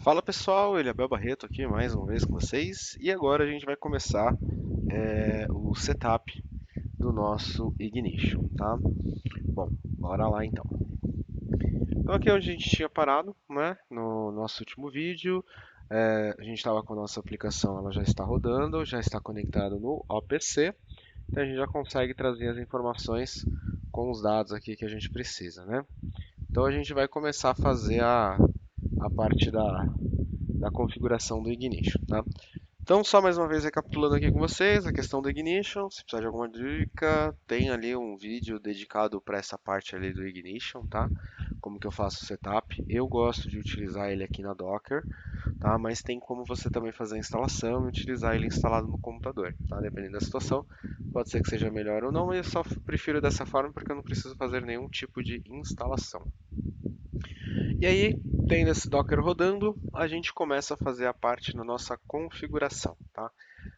Fala pessoal, ele é Abel Barreto aqui mais uma vez com vocês e agora a gente vai começar o setup do nosso Ignition, tá? Bom, bora lá então. Então aqui é onde a gente tinha parado, né? No nosso último vídeo, a gente estava com a nossa aplicação, ela já está rodando, já está conectado no OPC, então a gente já consegue trazer as informações com os dados aqui que a gente precisa, né? Então a gente vai começar a fazer a parte da configuração do Ignition, tá? Então, só mais uma vez recapitulando aqui com vocês a questão do Ignition. Se precisar de alguma dica, tem ali um vídeo dedicado para essa parte ali do Ignition, tá? Como que eu faço o setup. Eu gosto de utilizar ele aqui na Docker, tá? Mas tem como você também fazer a instalação e utilizar ele instalado no computador, tá? Dependendo da situação, pode ser que seja melhor ou não, mas eu só prefiro dessa forma porque eu não preciso fazer nenhum tipo de instalação. E aí, tendo esse Docker rodando, a gente começa a fazer a parte da nossa configuração, tá? O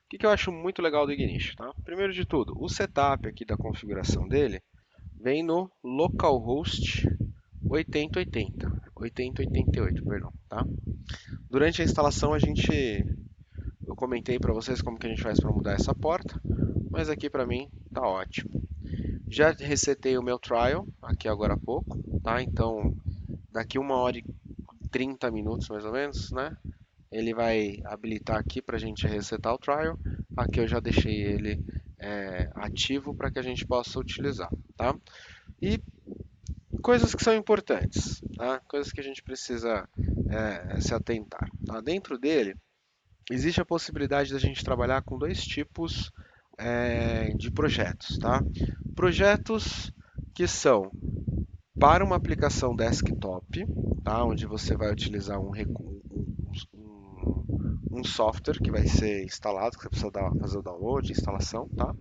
que eu acho muito legal do Ignition, tá? Primeiro de tudo, o setup aqui da configuração dele vem no localhost 8088, perdão, tá? Durante a instalação eu comentei para vocês como que a gente faz para mudar essa porta, mas aqui para mim tá ótimo. Já resetei o meu trial aqui agora há pouco, tá? Então daqui 1 hora e 30 minutos mais ou menos, né? Ele vai habilitar aqui para a gente resetar o trial. Aqui eu já deixei ele ativo para que a gente possa utilizar, tá? E coisas que são importantes, tá? Coisas que a gente precisa se atentar. Tá? Dentro dele existe a possibilidade da gente trabalhar com dois tipos de projetos, tá? Projetos que são para uma aplicação desktop, tá? Onde você vai utilizar um software que vai ser instalado, que você precisa fazer o download, instalação, tá?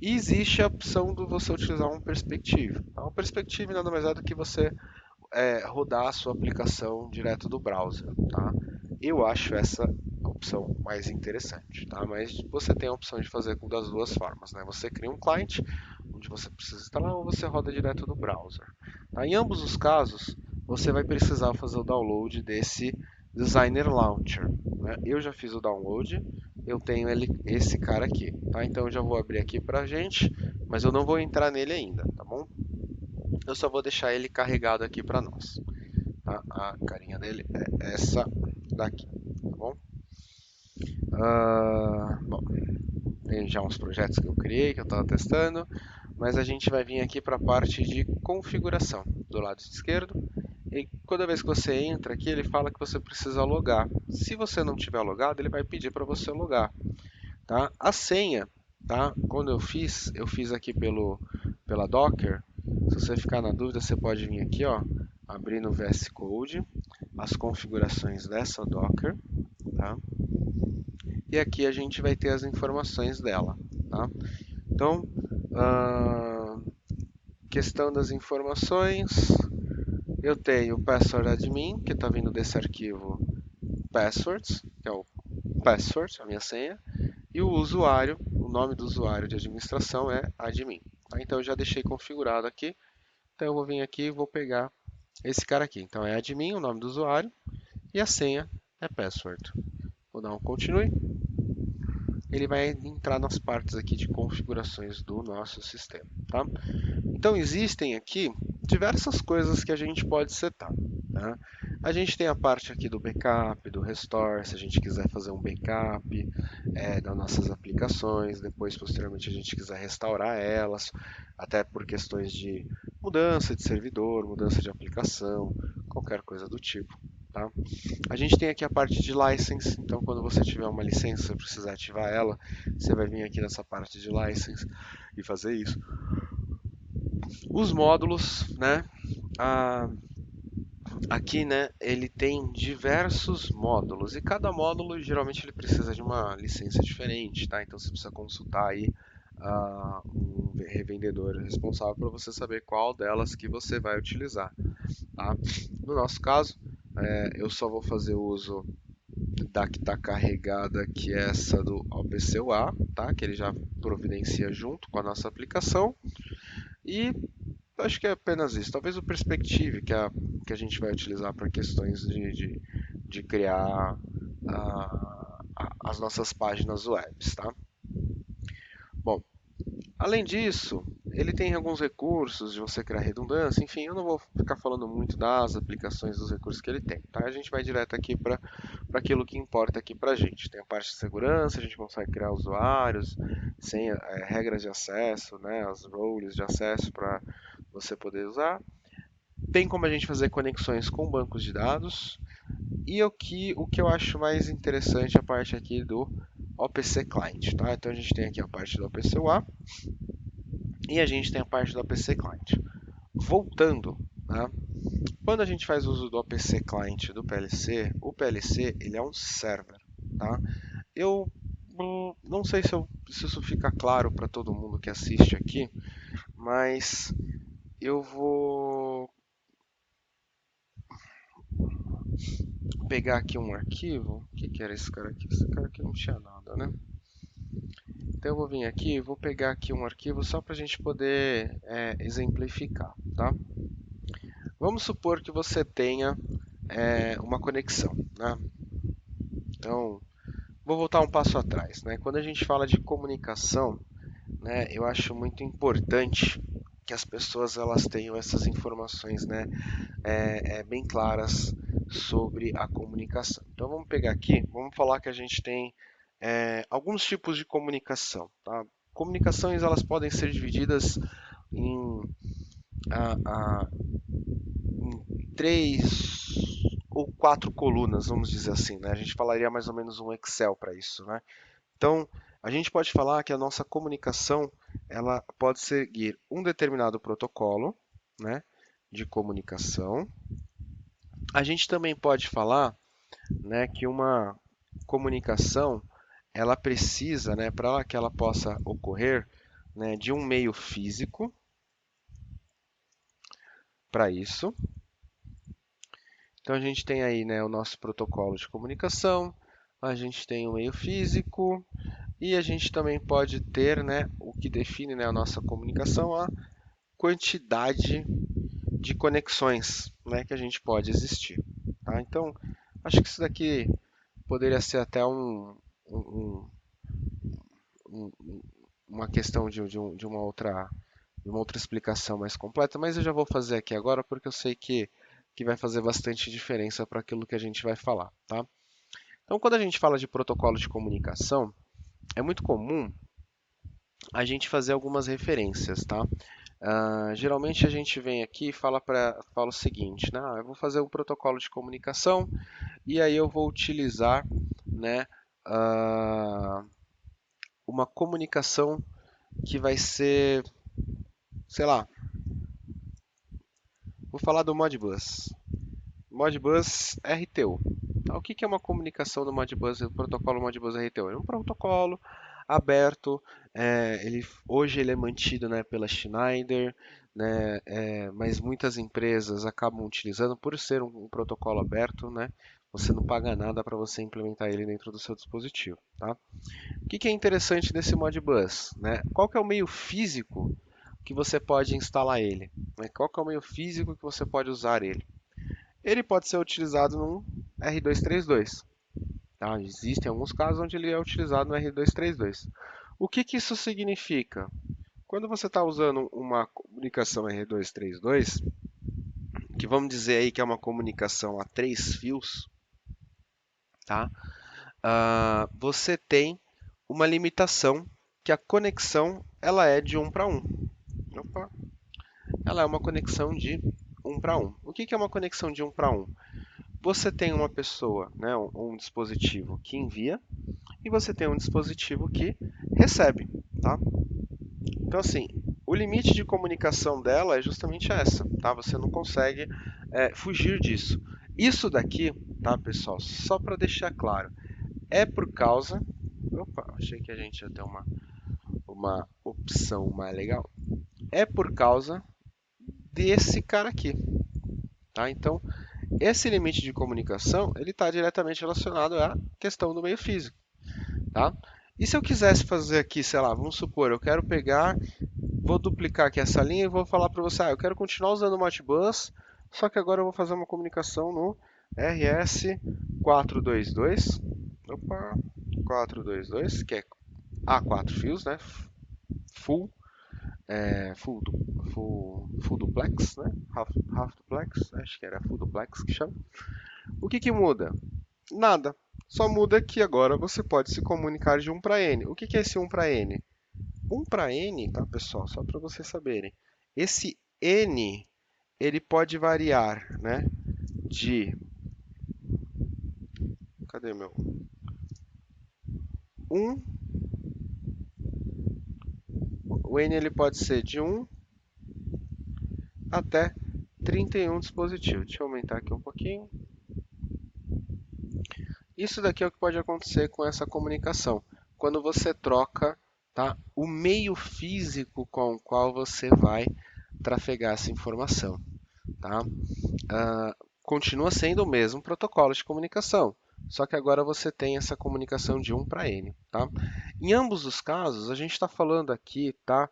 E existe a opção de você utilizar um Perspective. Tá? O Perspective nada mais é do que você rodar a sua aplicação direto do browser, tá? Eu acho essa a opção mais interessante, tá? Mas você tem a opção de fazer das duas formas, né? Você cria um client onde você precisa instalar ou você roda direto do browser. Tá? Em ambos os casos, você vai precisar fazer o download desse Designer Launcher, né? Eu já fiz o download, eu tenho esse cara aqui, tá? Então eu já vou abrir aqui pra gente, mas eu não vou entrar nele ainda, tá bom? Eu só vou deixar ele carregado aqui para nós, tá? A carinha dele é essa daqui, tá bom? Bom, tem já uns projetos que eu criei, que eu estava testando, mas a gente vai vir aqui para a parte de configuração do lado esquerdo. E toda vez que você entra aqui, ele fala que você precisa logar. Se você não tiver logado, ele vai pedir para você logar, tá? A senha, tá? Quando eu fiz aqui pela Docker. Se você ficar na dúvida, você pode vir aqui, ó, abrir no VS Code, as configurações dessa Docker, tá? E aqui a gente vai ter as informações dela, tá? Então, questão das informações, eu tenho o password admin, que está vindo desse arquivo passwords, que é o password, a minha senha, e o usuário, o nome do usuário de administração é admin. Tá? Então eu já deixei configurado aqui, então eu vou vir aqui e vou pegar esse cara aqui. Então é admin, o nome do usuário, e a senha é password. Vou dar um continue. Ele vai entrar nas partes aqui de configurações do nosso sistema, tá? Então existem aqui diversas coisas que a gente pode setar, tá? A gente tem a parte aqui do backup, do restore, se a gente quiser fazer um backup das nossas aplicações, depois posteriormente a gente quiser restaurar elas, até por questões de mudança de servidor, mudança de aplicação, qualquer coisa do tipo. Tá? A gente tem aqui a parte de license, então quando você tiver uma licença e precisar ativar ela, você vai vir aqui nessa parte de license e fazer isso. Os módulos, né? Ah, aqui, né, ele tem diversos módulos e cada módulo geralmente ele precisa de uma licença diferente, tá? Então você precisa consultar aí um revendedor responsável para você saber qual delas que você vai utilizar, tá? No nosso caso, eu só vou fazer uso da que está carregada, que é essa do OPC-UA, tá? Que ele já providencia junto com a nossa aplicação. E acho que é apenas isso. Talvez o Perspective, que a gente vai utilizar para questões de de criar as nossas páginas web, tá? Bom, além disso, ele tem alguns recursos de você criar redundância, enfim, eu não vou ficar falando muito das aplicações dos recursos que ele tem, tá? A gente vai direto aqui para aquilo que importa aqui para a gente. Tem a parte de segurança, a gente consegue criar usuários, regras de acesso, né, as roles de acesso para você poder usar. Tem como a gente fazer conexões com bancos de dados. E o que eu acho mais interessante é a parte aqui do OPC Client, tá? Então a gente tem aqui a parte do OPC UA e a gente tem a parte do OPC Client. Voltando, né? Quando a gente faz uso do OPC Client do PLC, o PLC ele é um server, tá? Eu não sei se isso fica claro para todo mundo que assiste aqui, mas eu vou pegar aqui um arquivo. O que era esse cara aqui? Esse cara aqui não tinha nada, né? Então eu vou vir aqui e vou pegar aqui um arquivo só para a gente poder exemplificar, tá? Vamos supor que você tenha uma conexão, né? Então, vou voltar um passo atrás, né? Quando a gente fala de comunicação, né, eu acho muito importante que as pessoas elas tenham essas informações, né, bem claras sobre a comunicação. Então vamos pegar aqui, vamos falar que a gente tem alguns tipos de comunicação, tá? Comunicações elas podem ser divididas em, em três ou quatro colunas, vamos dizer assim, né? A gente falaria mais ou menos um Excel para isso, né? Então, a gente pode falar que a nossa comunicação ela pode seguir um determinado protocolo, né, de comunicação. A gente também pode falar, né, que uma comunicação ela precisa, né, para que ela possa ocorrer, né, de um meio físico para isso. Então a gente tem aí, né, o nosso protocolo de comunicação, a gente tem o meio físico e a gente também pode ter, né, o que define, né, a nossa comunicação, a quantidade de conexões, né, que a gente pode existir. Tá? Então acho que isso daqui poderia ser até um, um, uma questão de uma outra explicação mais completa, mas eu já vou fazer aqui agora porque eu sei que vai fazer bastante diferença para aquilo que a gente vai falar, tá? Então, quando a gente fala de protocolo de comunicação, é muito comum a gente fazer algumas referências, tá? Geralmente a gente vem aqui e fala o seguinte, né? Eu vou fazer um protocolo de comunicação e aí eu vou utilizar, né, uma comunicação que vai ser, sei lá, vou falar do Modbus. Modbus RTU. Tá, o que é uma comunicação do Modbus, do protocolo Modbus RTU? É um protocolo aberto, hoje ele é mantido, né, pela Schneider, né, mas muitas empresas acabam utilizando por ser um protocolo aberto, né, você não paga nada para você implementar ele dentro do seu dispositivo. Tá? O que é interessante desse Modbus? Né? Qual que é o meio físico que você pode instalar ele? Né? Qual que é o meio físico que você pode usar ele? Ele pode ser utilizado num R232. Tá? Existem alguns casos onde ele é utilizado no R232. O que isso significa? Quando você está usando uma comunicação R232, que vamos dizer aí que é uma comunicação a 3 fios, tá? Você tem uma limitação que a conexão ela é de 1 para 1. Opa. Ela é uma conexão de 1 para 1. O que é uma conexão de 1 para 1? Você tem uma pessoa, né, um dispositivo que envia e você tem um dispositivo que recebe, tá? Então assim, o limite de comunicação dela é justamente essa, tá? Você não consegue fugir disso. Isso daqui, tá, pessoal? Só para deixar claro, é por causa. Opa, achei que a gente ia ter uma opção mais legal. É por causa desse cara aqui, tá? Então, esse limite de comunicação ele está diretamente relacionado à questão do meio físico, tá? E se eu quisesse fazer aqui, sei lá, vamos supor, eu quero pegar, vou duplicar aqui essa linha e vou falar para você, eu quero continuar usando o Modbus, só que agora eu vou fazer uma comunicação no RS 422, opa, 422, que é A4 fios, né? Full, full duplex, né? Half duplex, acho que era full duplex que chama. O que que muda? Nada. Só muda que agora você pode se comunicar de 1 para N. O que que é esse 1 para N? 1 para N, tá, pessoal? Só para vocês saberem. Esse N, ele pode variar, né? De... Cadê meu? 1. O N ele pode ser de 1 até 31 dispositivos. Deixa eu aumentar aqui um pouquinho. Isso daqui é o que pode acontecer com essa comunicação. Quando você troca, tá, o meio físico com o qual você vai trafegar essa informação. Tá? Continua sendo o mesmo protocolo de comunicação, só que agora você tem essa comunicação de 1 para N. Tá? Em ambos os casos, a gente está falando aqui, tá,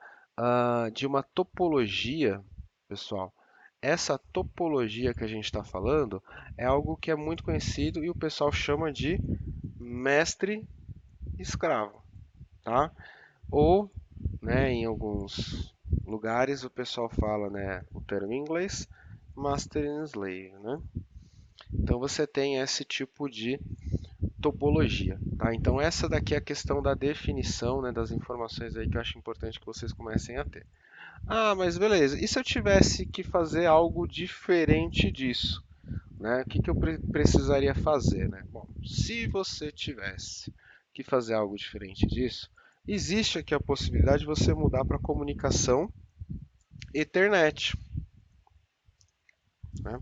de uma topologia, pessoal. Essa topologia que a gente está falando é algo que é muito conhecido e o pessoal chama de mestre-escravo. Tá? Ou, né, em alguns lugares o pessoal fala, né, o termo em inglês, master and slave, né? Então você tem esse tipo de topologia, tá? Então essa daqui é a questão da definição, né, das informações aí que eu acho importante que vocês comecem a ter. Ah, mas beleza. E se eu tivesse que fazer algo diferente disso, né? O que que eu precisaria fazer, né? Bom, se você tivesse que fazer algo diferente disso, existe aqui a possibilidade de você mudar para comunicação Ethernet, né?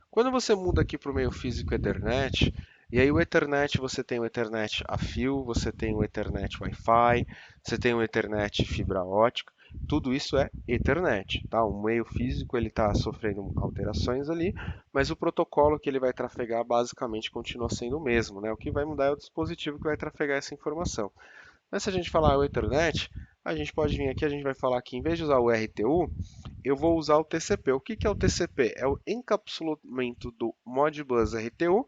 Quando você muda aqui para o meio físico Ethernet, e aí o Ethernet você tem o Ethernet a fio, você tem o Ethernet Wi-Fi, você tem o Ethernet fibra ótica, tudo isso é Ethernet, tá? O meio físico ele está sofrendo alterações ali, mas o protocolo que ele vai trafegar basicamente continua sendo o mesmo, né? O que vai mudar é o dispositivo que vai trafegar essa informação. Mas se a gente falar o Ethernet, a gente pode vir aqui, a gente vai falar que em vez de usar o RTU, eu vou usar o TCP. O que que é o TCP? É o encapsulamento do Modbus RTU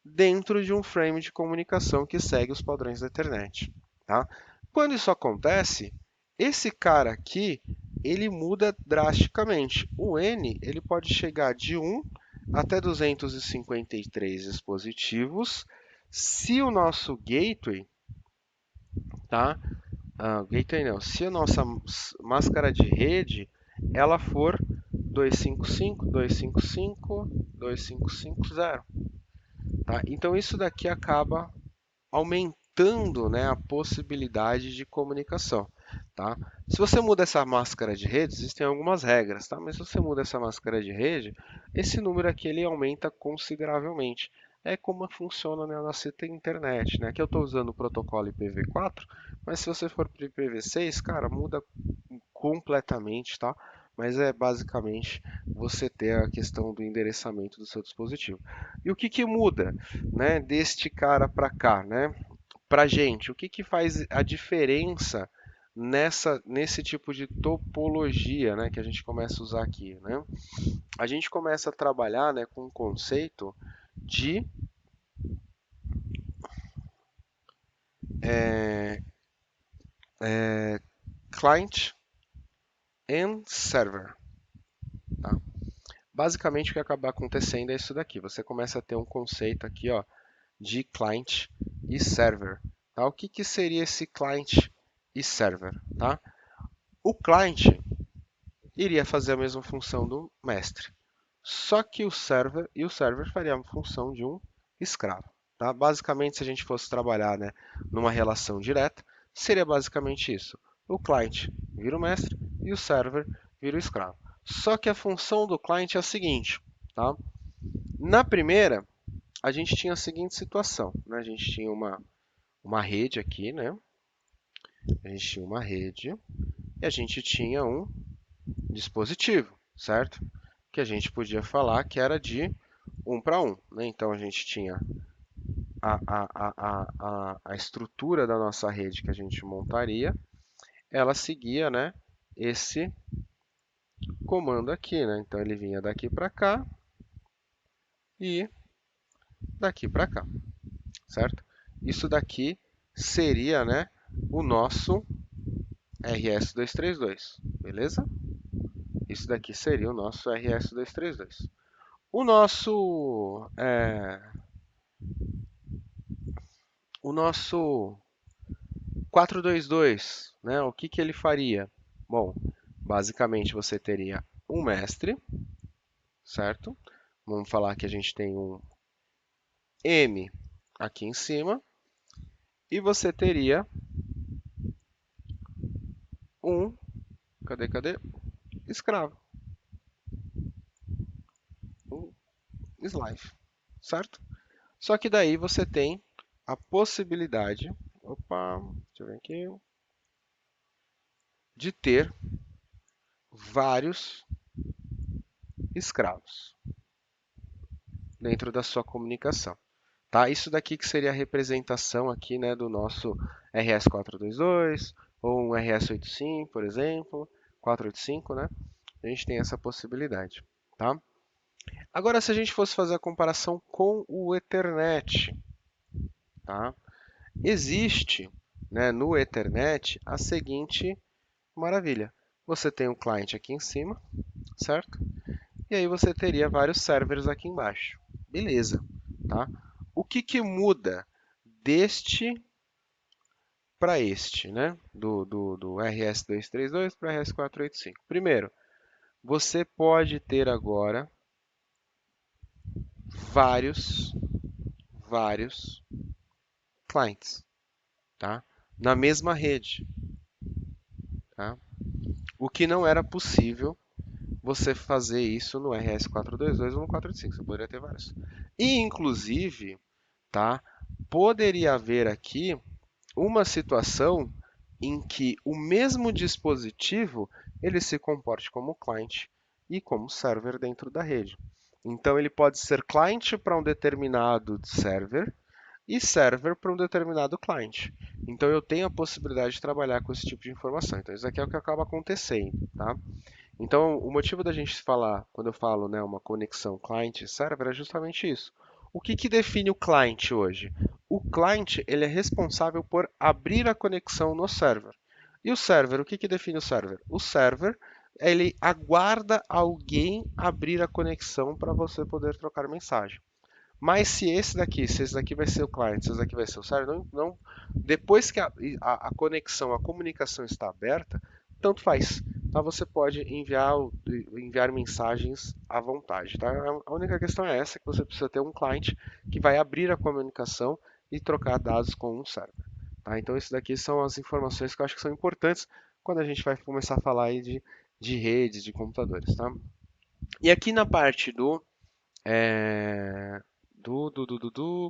dentro de um frame de comunicação que segue os padrões da internet. Tá? Quando isso acontece, esse cara aqui ele muda drasticamente. O N ele pode chegar de 1 até 253 dispositivos se o nosso gateway, tá? Gateway não, se a nossa máscara de rede ela for 255, 255, 2550, tá? Então isso daqui acaba aumentando, né, a possibilidade de comunicação, tá? Se você muda essa máscara de rede, existem algumas regras, tá? Mas se você muda essa máscara de rede, esse número aqui ele aumenta consideravelmente. É como funciona na nossa internet, né? Aqui eu estou usando o protocolo IPv4, mas se você for para IPv6, cara, muda completamente, tá? Mas é basicamente você ter a questão do endereçamento do seu dispositivo. E o que que muda, né, deste cara para cá, né? Para gente, o que que faz a diferença nesse tipo de topologia, né, que a gente começa a usar aqui, né? A gente começa a trabalhar, né, com o conceito de client and server, tá? Basicamente, o que acaba acontecendo é isso daqui. Você começa a ter um conceito aqui, ó, de client e server. Tá? O que que seria esse client e server? Tá? O client iria fazer a mesma função do mestre, só que o server faria a função de um escravo. Tá? Basicamente, se a gente fosse trabalhar, né, numa relação direta, seria basicamente isso. O client vira o mestre e o server vira o escravo. Só que a função do client é a seguinte, tá? Na primeira, a gente tinha a seguinte situação, né? A gente tinha uma rede aqui, né? A gente tinha uma rede e a gente tinha um dispositivo, certo? Que a gente podia falar que era de 1 para 1, né? Então a gente tinha a estrutura da nossa rede que a gente montaria, ela seguia, né, esse comando aqui, né? Então ele vinha daqui para cá e daqui para cá, certo? Isso daqui seria, né, o nosso RS232, beleza? Isso daqui seria o nosso RS232. O nosso, o nosso 422, né? O que que ele faria? Bom, basicamente você teria um mestre, certo? Vamos falar que a gente tem um M aqui em cima e você teria um, cadê? Escravo, um slave, certo? Só que daí você tem a possibilidade, opa, deixa eu ver aqui, de ter vários escravos dentro da sua comunicação. Tá? Isso daqui que seria a representação aqui, né, do nosso RS422 ou um RS85, por exemplo, 485, né? A gente tem essa possibilidade, tá? Agora, se a gente fosse fazer a comparação com o Ethernet, tá? Existe, né, no Ethernet a seguinte maravilha. Você tem um cliente aqui em cima, certo? E aí você teria vários servers aqui embaixo. Beleza, tá? O que que muda deste para este, né? Do RS232 para RS485. Primeiro, você pode ter agora vários, vários clientes, tá? Na mesma rede, tá? O que não era possível você fazer isso no RS422 ou no 485, você poderia ter vários. E, inclusive, tá? Poderia haver aqui uma situação em que o mesmo dispositivo ele se comporte como cliente e como server dentro da rede. Então ele pode ser cliente para um determinado server e server para um determinado cliente. Então eu tenho a possibilidade de trabalhar com esse tipo de informação. Então isso aqui é o que acaba acontecendo, tá? Então, o motivo da gente falar, quando eu falo, né, uma conexão client-server, é justamente isso. O que que define o client hoje? O client ele é responsável por abrir a conexão no server. E o server, o que que define o server? O server, ele aguarda alguém abrir a conexão para você poder trocar mensagem. Mas se esse daqui vai ser o client, se esse daqui vai ser o server, depois que a conexão, a comunicação está aberta, tanto faz. Tá? Você pode enviar mensagens à vontade. Tá? A única questão é essa, que você precisa ter um client que vai abrir a comunicação e trocar dados com um server. Tá? Então, isso daqui são as informações que eu acho que são importantes quando a gente vai começar a falar aí de redes, de computadores. Tá? E aqui na parte é,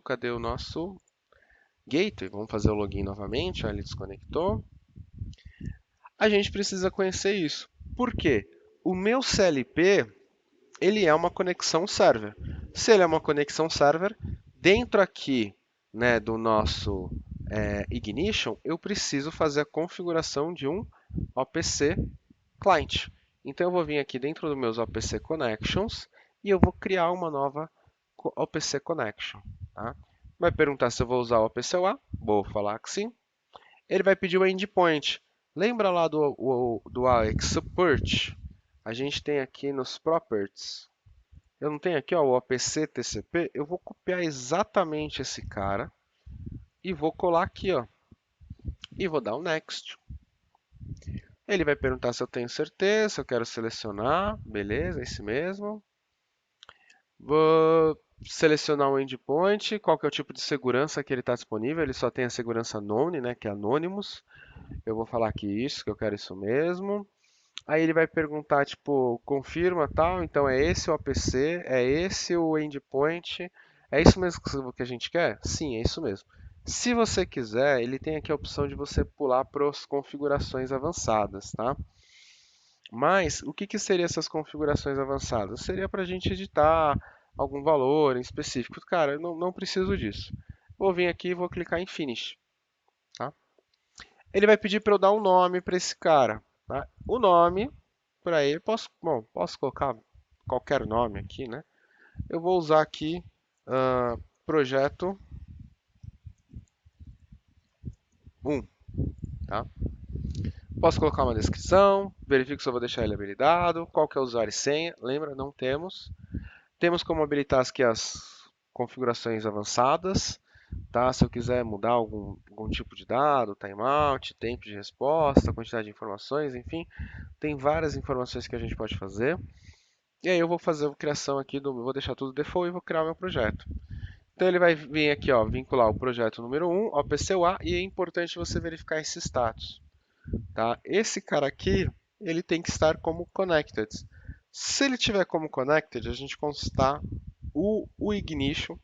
cadê o nosso gateway? Vamos fazer o login novamente. Ele desconectou. A gente precisa conhecer isso. Por quê? O meu CLP ele é uma conexão server. Se ele é uma conexão server, dentro aqui, né, do nosso Ignition, eu preciso fazer a configuração de um OPC client. Então eu vou vir aqui dentro dos meus OPC Connections e eu vou criar uma nova OPC Connection. Tá? Vai perguntar se eu vou usar o OPC-UA, vou falar que sim. Ele vai pedir o endpoint. Lembra lá do AXSupport? A gente tem aqui nos properties. Eu não tenho aqui ó, o OPC TCP. Eu vou copiar exatamente esse cara e vou colar aqui, ó, e vou dar um next. Ele vai perguntar se eu tenho certeza, se eu quero selecionar. Beleza, esse mesmo. Vou selecionar o endpoint, qual que é o tipo de segurança que ele está disponível. Ele só tem a segurança known, né, que é Anonymous. Eu vou falar que isso, que eu quero isso mesmo. Aí ele vai perguntar, tipo, confirma tal, então é esse o APC, é esse o endpoint, é isso mesmo que a gente quer? Sim, é isso mesmo. Se você quiser, ele tem aqui a opção de você pular para as configurações avançadas, tá? Mas o que que seriam essas configurações avançadas? Seria para a gente editar algum valor em específico. Cara, eu não preciso disso. Vou vir aqui e vou clicar em Finish. Tá? Ele vai pedir para eu dar um nome para esse cara. Tá? O nome, para ele, posso colocar qualquer nome aqui, né? Eu vou usar aqui projeto 1, tá? Posso colocar uma descrição, verifico se eu vou deixar ele habilitado, qual que é o usuário e senha, lembra, não temos. Temos como habilitar aqui as configurações avançadas, tá? Se eu quiser mudar algum tipo de dado, timeout, tempo de resposta, quantidade de informações, enfim, tem várias informações que a gente pode fazer. E aí eu vou fazer a criação aqui vou deixar tudo default e vou criar o meu projeto. Então ele vai vir aqui, ó, vincular o projeto número 1 ao PCUA e é importante você verificar esse status, tá? Esse cara aqui, ele tem que estar como connected. Se ele tiver como connected, a gente constar o Ignition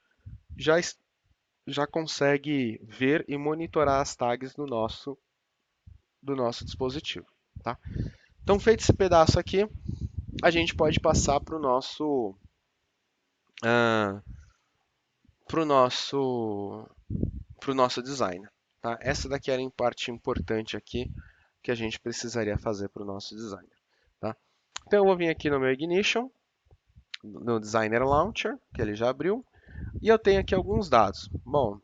já, já consegue ver e monitorar as tags do nosso dispositivo, tá? Então, feito esse pedaço aqui, a gente pode passar para o uh, pro nosso, pro nosso design. Tá? Essa daqui era em parte importante aqui que a gente precisaria fazer para o nosso designer. Tá? Então, eu vou vir aqui no meu Ignition, no Designer Launcher, que ele já abriu, e eu tenho aqui alguns dados. Bom,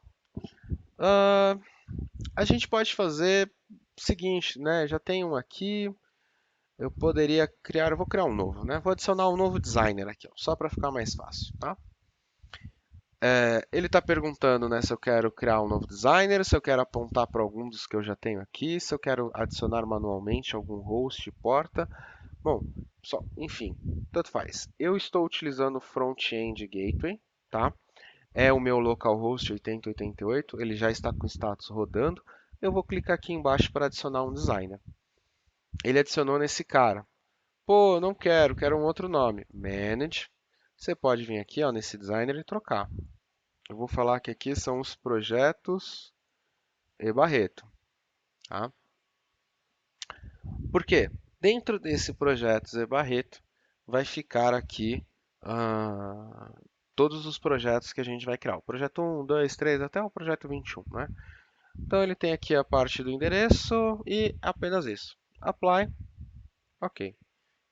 uh, a gente pode fazer o seguinte, né? Já tem um aqui, eu poderia criar, eu vou criar um novo, né? Vou adicionar um novo designer aqui, ó, só para ficar mais fácil, tá? Ele está perguntando, né, se eu quero criar um novo designer, se eu quero apontar para algum dos que eu já tenho aqui, se eu quero adicionar manualmente algum host, porta. Bom, enfim, tanto faz. Eu estou utilizando o Front-End Gateway, tá? É o meu localhost 8088, ele já está com status rodando. Eu vou clicar aqui embaixo para adicionar um designer. Ele adicionou nesse cara. Pô, não quero, quero um outro nome. Manage. Você pode vir aqui, ó, nesse designer e trocar. Eu vou falar que aqui são os projetos e Barreto, tá? Por quê? Dentro desse projeto e Barreto vai ficar aqui todos os projetos que a gente vai criar. O projeto 1, 2, 3, até o projeto 21, né? Então ele tem aqui a parte do endereço e apenas isso. Apply, ok.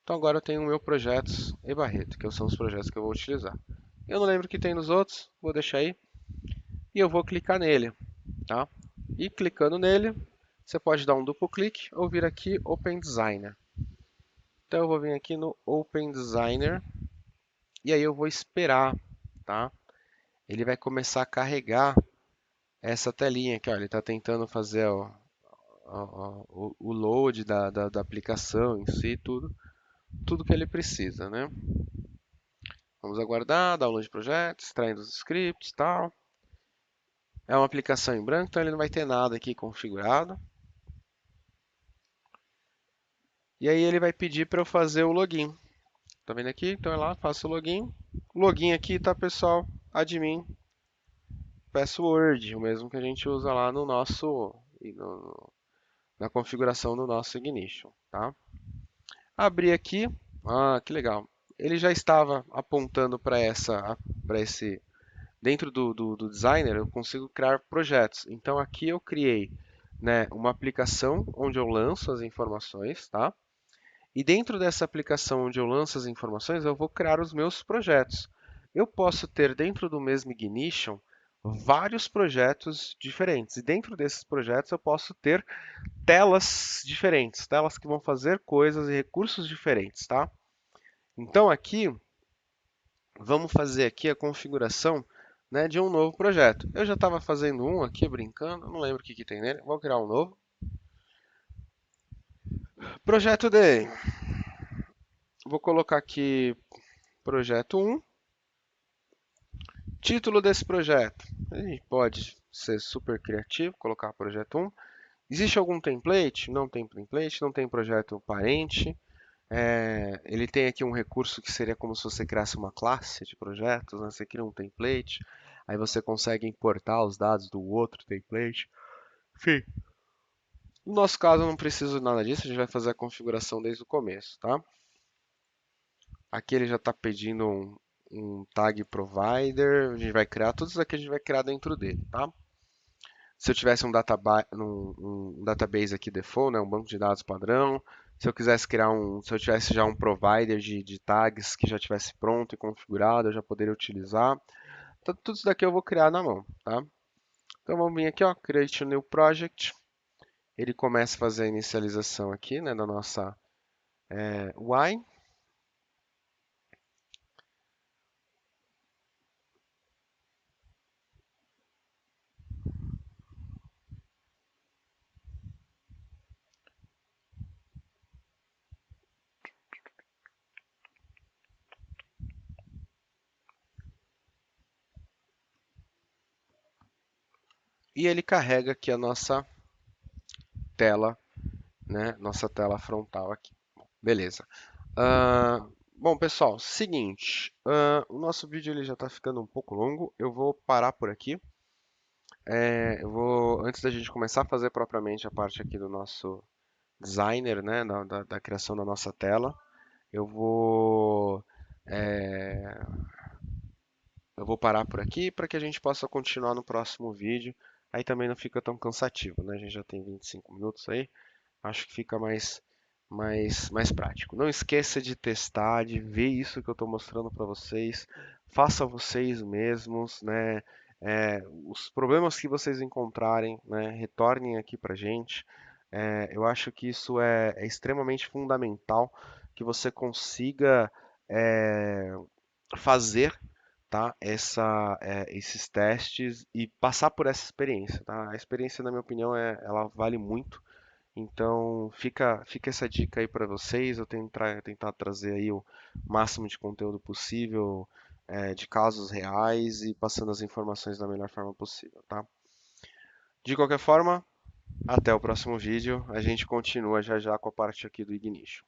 Então agora eu tenho o meu projetos e Barreto, que são os projetos que eu vou utilizar. Eu não lembro o que tem nos outros, vou deixar aí. E eu vou clicar nele, tá? E clicando nele, você pode dar um duplo clique ou vir aqui Open Designer. Então eu vou vir aqui no Open Designer e aí eu vou esperar, tá? Ele vai começar a carregar essa telinha aqui, ó. Ele está tentando fazer o load da aplicação em si, tudo que ele precisa, né? Vamos aguardar, download de projetos, extraindo os scripts e tal. É uma aplicação em branco, então ele não vai ter nada aqui configurado. E aí ele vai pedir para eu fazer o login. Tá vendo aqui? Então é lá, faço o login. O login aqui tá, pessoal, admin password, o mesmo que a gente usa lá no nosso, na configuração do nosso Ignition, tá? Abri aqui, que legal. Ele já estava apontando para esse, dentro do designer, eu consigo criar projetos. Então aqui eu criei, né, uma aplicação onde eu lanço as informações, tá? E dentro dessa aplicação onde eu lanço as informações, eu vou criar os meus projetos. Eu posso ter dentro do mesmo Ignition vários projetos diferentes. E dentro desses projetos eu posso ter telas diferentes, telas que vão fazer coisas e recursos diferentes, tá? Então aqui, vamos fazer aqui a configuração, né, de um novo projeto. Eu já estava fazendo um aqui, brincando, não lembro o que tem nele. Vou criar um novo. Projeto D. Vou colocar aqui projeto 1. Título desse projeto. A gente pode ser super criativo, colocar projeto 1. Existe algum template? Não tem template, não tem projeto parente. Ele tem aqui um recurso que seria como se você criasse uma classe de projetos, né? Você cria um template, aí você consegue importar os dados do outro template. Enfim, no nosso caso eu não preciso de nada disso, a gente vai fazer a configuração desde o começo, tá? Aqui ele já está pedindo um tag provider, a gente vai criar, tudo isso aqui a gente vai criar dentro dele, tá? Se eu tivesse um database aqui default, né, um banco de dados padrão, se eu quisesse criar se eu tivesse já um provider de tags que já tivesse pronto e configurado, eu já poderia utilizar. Então, tudo isso daqui eu vou criar na mão, tá? Então vamos vir aqui, ó, Create a New Project. Ele começa a fazer a inicialização aqui, né, da nossa UI. E ele carrega aqui a nossa tela, né, nossa tela frontal aqui. Beleza. Bom, pessoal, seguinte, o nosso vídeo ele já está ficando um pouco longo. Eu vou parar por aqui. Antes da gente começar a fazer propriamente a parte aqui do nosso designer, né, da criação da nossa tela, eu vou, é, eu vou parar por aqui para que a gente possa continuar no próximo vídeo. Aí também não fica tão cansativo, né? A gente já tem 25 minutos aí. Acho que fica mais prático. Não esqueça de testar, de ver isso que eu estou mostrando para vocês. Faça vocês mesmos, né? Os problemas que vocês encontrarem, né? Retornem aqui para gente. Eu acho que isso é extremamente fundamental que você consiga é, fazer, tá? Esses testes e passar por essa experiência, tá? A experiência, na minha opinião, ela vale muito. Então fica essa dica aí para vocês. Eu tentar trazer aí o máximo de conteúdo possível, de casos reais e passando as informações da melhor forma possível, tá? De qualquer forma, até o próximo vídeo. A gente continua já já com a parte aqui do Ignition.